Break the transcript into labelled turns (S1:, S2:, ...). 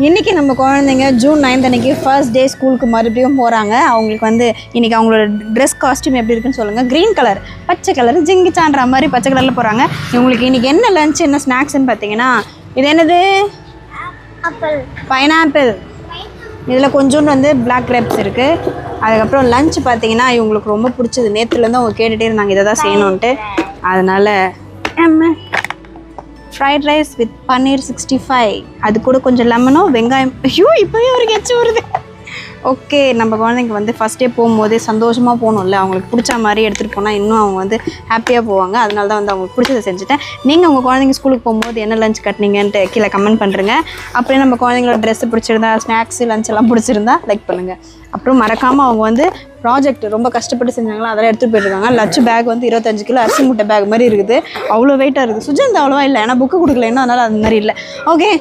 S1: இன்றைக்கி நம்ம குழந்தைங்க ஜூன் 9 அன்றைக்கி ஃபர்ஸ்ட் டே ஸ்கூலுக்கு மறுபடியும் போகிறாங்க. அவங்களுக்கு வந்து இன்றைக்கி அவங்களோட ட்ரெஸ் காஸ்ட்யூம் எப்படி இருக்குன்னு சொல்லுங்கள். க்ரீன் கலர், பச்சை கலர், ஜிங்கிச்சான்ற மாதிரி பச்சை கலரில் போகிறாங்க. இவங்களுக்கு இன்றைக்கி என்ன லஞ்ச், என்ன ஸ்நாக்ஸ்ன்னு பார்த்தீங்கன்னா, இது என்னது? பைனாப்பிள். இதில் கொஞ்சோண்டு வந்து பிளாக் கிரேப்ஸ் இருக்குது. அதுக்கப்புறம் லஞ்ச் பார்த்தீங்கன்னா இவங்களுக்கு ரொம்ப பிடிச்சது. நேற்றுலேருந்து அவங்க கேட்டுகிட்டே இருந்தாங்க இதை தான் செய்யணுன்ட்டு. அதனால் ஃப்ரைட் ரைஸ் வித் பன்னீர் 65, அது கூட கொஞ்சம் லெமனும் வெங்காயம். ஐயோ இப்போயே ஒரு கெச்சு வருது. ஓகே, நம்ம குழந்தைங்க வந்து ஃபஸ்ட் டே போகும்போதே சந்தோஷமாக போகணும்ல, அவங்களுக்கு பிடிச்ச மாதிரி எடுத்துகிட்டு போனால் இன்னும் அவங்க வந்து ஹாப்பியாக போவாங்க. அதனால தான் வந்து அவங்களுக்கு பிடிச்சதை செஞ்சுட்டேன். நீங்கள் உங்கள் குழந்தைங்க ஸ்கூலுக்கு போகும்போது என்ன லஞ்ச் கட்டினீங்கன்ட்டு கீழே கமெண்ட் பண்ணுறேங்க. அப்படியே நம்ம குழந்தைங்களோட ட்ரெஸ்ஸு பிடிச்சிருந்தா, ஸ்நாக்ஸு லஞ்ச் எல்லாம் பிடிச்சிருந்தா லைக் பண்ணுங்கள். அப்புறம் மறக்காமல் அவங்க வந்து ப்ராஜெக்ட் ரொம்ப கஷ்டப்பட்டு செஞ்சாங்களா அதெல்லாம் எடுத்துகிட்டு போயிருக்காங்க. லட்சு பேக் வந்து 25 கிலோ அரிசி மூட்டை பேக் மாதிரி இருக்குது. அவ்வளோ வெயிட்டாக இருக்குது. சுஜந்த் அவ்வளோவா இல்லை, ஏன்னா புக்கு கொடுக்கல இன்னும், அதனால் அது மாதிரி இல்லை. ஓகே.